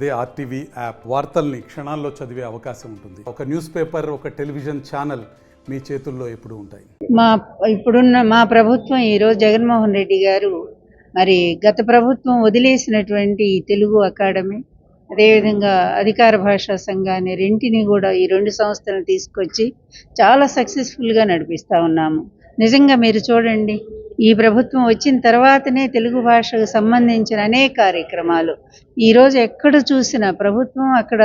అదే RTV app వార్తల్ని క్షణాల్లో చదివే అవకాశం ఉంటుంది. ఒక న్యూస్ పేపర్, ఒక టెలివిజన్ ఛానల్ మీ చేతుల్లో ఎప్పుడు ఉంటాయి. మా ప్రభుత్వం ఈరోజు జగన్మోహన్ రెడ్డి గారు మరి గత ప్రభుత్వం వదిలేసినటువంటి తెలుగు అకాడమీ, అదేవిధంగా అధికార భాషా సంఘాన్ని రెంటిని కూడా ఈ రెండు సంస్థలను తీసుకొచ్చి చాలా సక్సెస్ఫుల్గా నడిపిస్తూ ఉన్నాము. నిజంగా మీరు చూడండి, ఈ ప్రభుత్వం వచ్చిన తర్వాతనే తెలుగు భాషకు సంబంధించిన అనేక కార్యక్రమాలు ఈరోజు ఎక్కడ చూసినా ప్రభుత్వం అక్కడ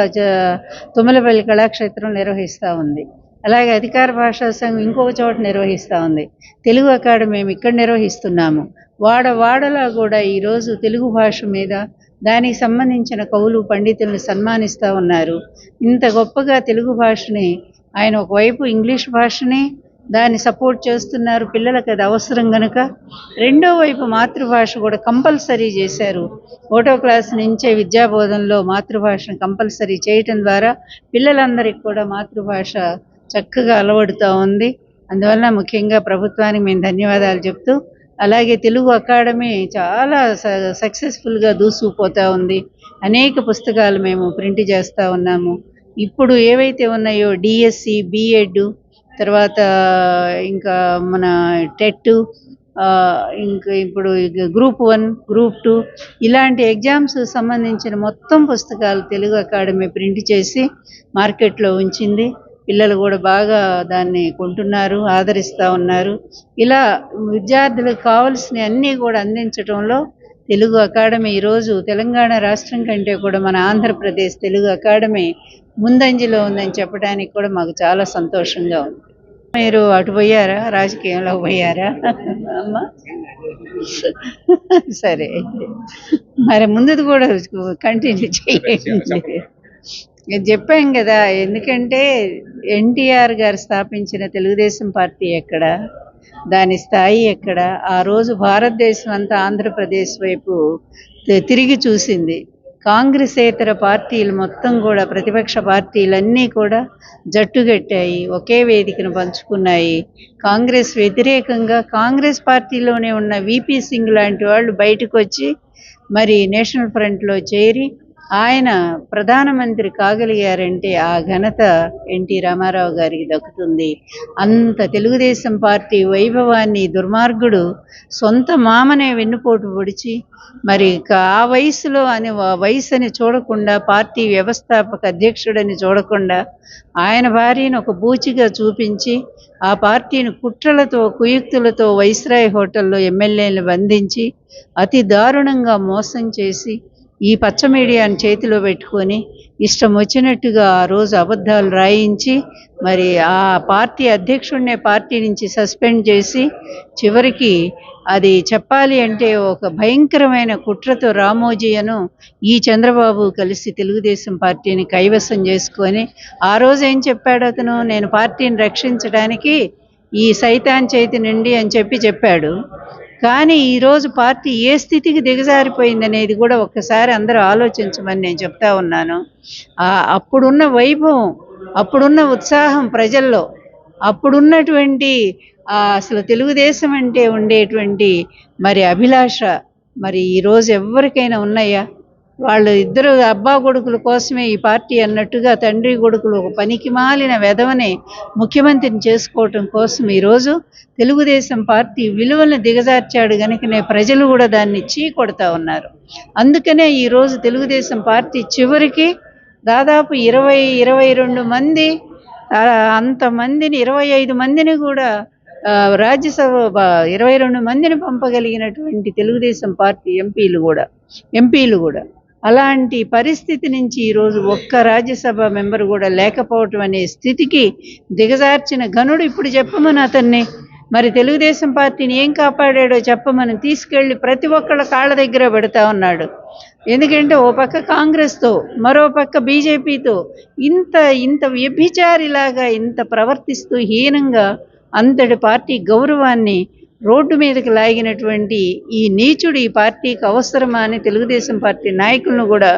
తుమ్మలపల్లి కళాక్షేత్రం నిర్వహిస్తూ ఉంది. అలాగే అధికార భాషా సంఘం ఇంకొక చోట నిర్వహిస్తూ ఉంది. తెలుగు అకాడమీ మేము ఇక్కడ నిర్వహిస్తున్నాము. వాడలా కూడా ఈరోజు తెలుగు భాష మీద దానికి సంబంధించిన కవులు పండితులను సన్మానిస్తూ ఉన్నారు. ఇంత గొప్పగా తెలుగు భాషని ఆయన ఒకవైపు ఇంగ్లీష్ భాషని దాన్ని సపోర్ట్ చేస్తున్నారు, పిల్లలకు అది అవసరం కనుక. రెండో వైపు మాతృభాష కూడా కంపల్సరీ చేశారు. 1వ క్లాస్ నుంచే విద్యాబోధనలో మాతృభాషను కంపల్సరీ చేయటం ద్వారా పిల్లలందరికీ కూడా మాతృభాష చక్కగా అలవడుతూ ఉంది. అందువల్ల ముఖ్యంగా ప్రభుత్వానికి మేము ధన్యవాదాలు చెప్తూ, అలాగే తెలుగు అకాడమీ చాలా సక్సెస్ఫుల్గా దూసుకుపోతూ ఉంది. అనేక పుస్తకాలు మేము ప్రింట్ చేస్తూ ఉన్నాము. ఇప్పుడు ఏవైతే ఉన్నాయో డిఎస్సి, బిఎడ్, తర్వాత ఇంకా మన టెట్, ఇంకా ఇప్పుడు గ్రూప్ 1, గ్రూప్ 2 ఇలాంటి ఎగ్జామ్స్ సంబంధించిన మొత్తం పుస్తకాలు తెలుగు అకాడమీ ప్రింట్ చేసి మార్కెట్లో ఉంచింది. పిల్లలు కూడా బాగా దాన్ని కొంటున్నారు, ఆదరిస్తూ ఉన్నారు. ఇలా విద్యార్థులకు కావాల్సిన అన్నీ కూడా అందించడంలో తెలుగు అకాడమీ ఈరోజు తెలంగాణ రాష్ట్రం కంటే కూడా మన ఆంధ్రప్రదేశ్ తెలుగు అకాడమీ ముందంజలో ఉందని చెప్పడానికి కూడా మాకు చాలా సంతోషంగా ఉంది. మీరు అటు పోయారా, రాజకీయంలో పోయారా అమ్మ? సరే, మరి ముందుది కూడా కంటిన్యూ చేయండి. చెప్పాం కదా, ఎందుకంటే ఎన్టీఆర్ గారు స్థాపించిన తెలుగుదేశం పార్టీ ఎక్కడ, దాని స్థాయి ఎక్కడ, ఆ రోజు భారతదేశం అంతా ఆంధ్రప్రదేశ్ వైపు తిరిగి చూసింది. కాంగ్రెసేతర పార్టీలు మొత్తం కూడా, ప్రతిపక్ష పార్టీలన్నీ కూడా జట్టుగట్టాయి, ఒకే వేదికను పంచుకున్నాయి. కాంగ్రెస్ వ్యతిరేకంగా కాంగ్రెస్ పార్టీలోనే ఉన్న విపి సింగ్ లాంటి వాళ్ళు బయటకు వచ్చి మరి నేషనల్ ఫ్రంట్లో చేరి ఆయన ప్రధానమంత్రి కాగలిగారంటే ఆ ఘనత ఎన్టీ రామారావు గారికి దక్కుతుంది. అంత తెలుగుదేశం పార్టీ వైభవాన్ని దుర్మార్గుడు సొంత మామనే వెన్నుపోటు పొడిచి, మరి ఆ వయసులో వయసుని చూడకుండా, పార్టీ వ్యవస్థాపక అధ్యక్షుడని చూడకుండా ఆయన భార్యను ఒక బూచిగా చూపించి ఆ పార్టీని కుట్రలతో, కుయుక్తులతో వైస్రాయ్ హోటల్లో ఎమ్మెల్యేలను బంధించి అతి దారుణంగా మోసం చేసి ఈ పచ్చ మీడియాని చేతిలో పెట్టుకొని ఇష్టం వచ్చినట్టుగా ఆ రోజు అబద్ధాలు రాయించి మరి ఆ పార్టీ అధ్యక్షుడినే పార్టీ నుంచి సస్పెండ్ చేసి, చివరికి అది చెప్పాలి అంటే ఒక భయంకరమైన కుట్రతో రామోజీయను ఈ చంద్రబాబు కలిసి తెలుగుదేశం పార్టీని కైవసం చేసుకొని, ఆ రోజు ఏం చెప్పాడు అతను, నేను పార్టీని రక్షించడానికి ఈ సైతాన్ చేతి నుండి అని చెప్పాడు. కానీ ఈరోజు పార్టీ ఏ స్థితికి దిగజారిపోయిందనేది కూడా ఒక్కసారి అందరూ ఆలోచించమని నేను చెప్తా ఉన్నాను. అప్పుడున్న వైభవం, అప్పుడున్న ఉత్సాహం ప్రజల్లో, అప్పుడున్నటువంటి అసలు తెలుగుదేశం అంటే ఉండేటువంటి మరి అభిలాష మరి ఈరోజు ఎవరికైనా ఉన్నాయా? వాళ్ళు ఇద్దరు అబ్బా కొడుకుల కోసమే ఈ పార్టీ అన్నట్టుగా తండ్రి కొడుకులు ఒక పనికి మాలిన వెధవని ముఖ్యమంత్రిని చేసుకోవటం కోసం ఈరోజు తెలుగుదేశం పార్టీ విలువలను దిగజార్చాడు కనుకనే ప్రజలు కూడా దాన్ని చీకొడతా ఉన్నారు. అందుకనే ఈరోజు తెలుగుదేశం పార్టీ చివరికి దాదాపు 22 మంది, అంతమందిని 25 మందిని కూడా రాజ్యసభ 22 మందిని పంపగలిగినటువంటి తెలుగుదేశం పార్టీ ఎంపీలు కూడా అలాంటి పరిస్థితి నుంచి ఈరోజు ఒక్క రాజ్యసభ మెంబర్ కూడా లేకపోవటం అనే స్థితికి దిగజార్చిన ఘనుడు. ఇప్పుడు చెప్పమని అతన్ని, మరి తెలుగుదేశం పార్టీని ఏం కాపాడాడో చెప్పమని తీసుకెళ్ళి ప్రతి ఒక్కళ్ళ కాళ్ళ దగ్గర పెడతా ఉన్నాడు. ఎందుకంటే ఓ పక్క కాంగ్రెస్తో, మరో పక్క బీజేపీతో ఇంత వ్యభిచారిలాగా ఇంత ప్రవర్తిస్తూ హీనంగా అంతటి పార్టీ గౌరవాన్ని రోడ్డు మీదకి లాగినటువంటి ఈ నీచుడు ఈ పార్టీకి అవసరమా అని తెలుగుదేశం పార్టీ నాయకులను కూడా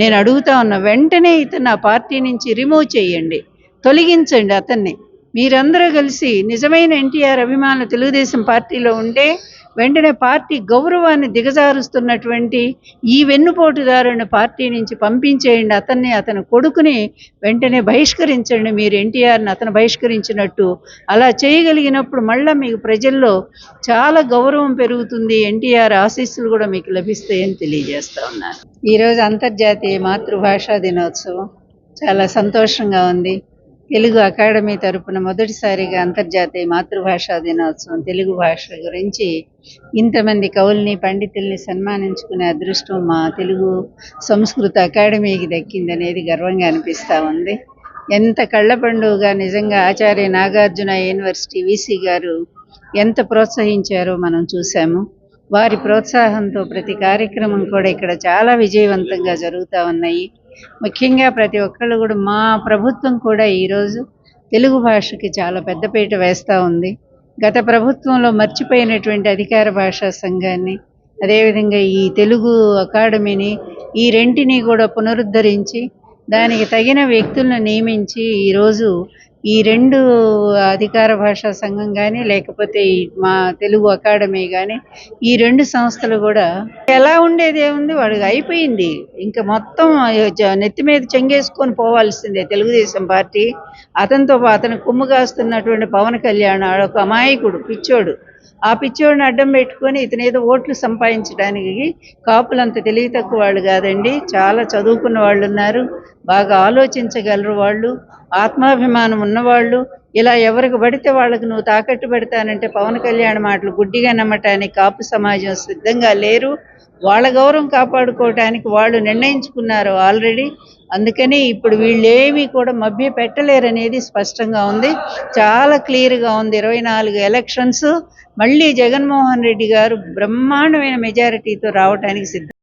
నేను అడుగుతా ఉన్నా. వెంటనే ఇతను ఆ పార్టీ నుంచి రిమూవ్ చేయండి, తొలగించండి అతన్ని. మీరందరూ కలిసి నిజమైన ఎన్టీఆర్ అభిమానులు తెలుగుదేశం పార్టీలో ఉంటే వెంటనే పార్టీ గౌరవాన్ని దిగజారుస్తున్నటువంటి ఈ వెన్నుపోటుదారుని పార్టీ నుంచి పంపించేయండి, అతని కొడుకుని వెంటనే బహిష్కరించండి. మీరు ఎన్టీఆర్ని అతను బహిష్కరించినట్టు అలా చేయగలిగినప్పుడు మళ్ళీ మీకు ప్రజల్లో చాలా గౌరవం పెరుగుతుంది, ఎన్టీఆర్ ఆశీస్సులు కూడా మీకు లభిస్తాయని తెలియజేస్తా ఉన్నాను. ఈరోజు అంతర్జాతీయ మాతృభాషా దినోత్సవం, చాలా సంతోషంగా ఉంది. తెలుగు అకాడమీ తరపున మొదటిసారిగా అంతర్జాతీయ మాతృభాషా దినోత్సవం తెలుగు భాష గురించి ఇంతమంది కవుల్ని పండితుల్ని సన్మానించుకునే అదృష్టం మా తెలుగు సంస్కృత అకాడమీకి దక్కిందనేది గర్వంగా అనిపిస్తూ ఉంది. ఎంత కళ్ళ పండుగగా నిజంగా ఆచార్య నాగార్జున యూనివర్సిటీ వీసీ గారు ఎంత ప్రోత్సహించారో మనం చూసాము. వారి ప్రోత్సాహంతో ప్రతి కార్యక్రమం కూడా ఇక్కడ చాలా విజయవంతంగా జరుగుతూ ఉన్నాయి. ముఖ్యంగా ప్రతి ఒక్కళ్ళు కూడా మా ప్రభుత్వం కూడా ఈరోజు తెలుగు భాషకి చాలా పెద్దపీట వేస్తూ ఉంది. గత ప్రభుత్వంలో మర్చిపోయినటువంటి అధికార భాషా సంఘాన్ని, అదేవిధంగా ఈ తెలుగు అకాడమీని, ఈ రెంటిని కూడా పునరుద్ధరించి దానికి తగిన వ్యక్తులను నియమించి ఈరోజు ఈ రెండు అధికార భాషా సంఘం కానీ లేకపోతే మా తెలుగు అకాడమీ కానీ ఈ రెండు సంస్థలు కూడా ఎలా ఉండేది ఏముంది, వాడికి అయిపోయింది. ఇంకా మొత్తం నెత్తి మీద చెంగేసుకొని పోవాల్సిందే తెలుగుదేశం పార్టీ. అతను కుమ్ము కాస్తున్నటువంటి పవన్ కళ్యాణ్ ఒక అమాయకుడు, పిచ్చోడు. ఆ పిచ్చోడిని అడ్డం పెట్టుకొని ఇతనేదో ఓట్లు సంపాదించడానికి, కాపులంత తెలివి తక్కువ వాళ్ళు కాదండి, చాలా చదువుకున్న వాళ్ళు ఉన్నారు, బాగా ఆలోచించగలరు వాళ్ళు, ఆత్మాభిమానం ఉన్నవాళ్ళు. ఇలా ఎవరికి పడితే వాళ్ళకి నువ్వు తాకట్టు పెడతానంటే పవన్ కళ్యాణ్ మాటలు గుడ్డిగా నమ్మటానికి కాపు సమాజం సిద్ధంగా లేరు. వాళ్ళ గౌరవం కాపాడుకోవటానికి వాళ్ళు నిర్ణయించుకున్నారు ఆల్రెడీ. అందుకని ఇప్పుడు వీళ్ళేమీ కూడా మభ్య పెట్టలేరనేది స్పష్టంగా ఉంది, చాలా క్లియర్గా ఉంది. 24 ఎలక్షన్స్ మళ్ళీ జగన్మోహన్ రెడ్డి గారు బ్రహ్మాండమైన మెజారిటీతో రావడానికి సిద్ధం.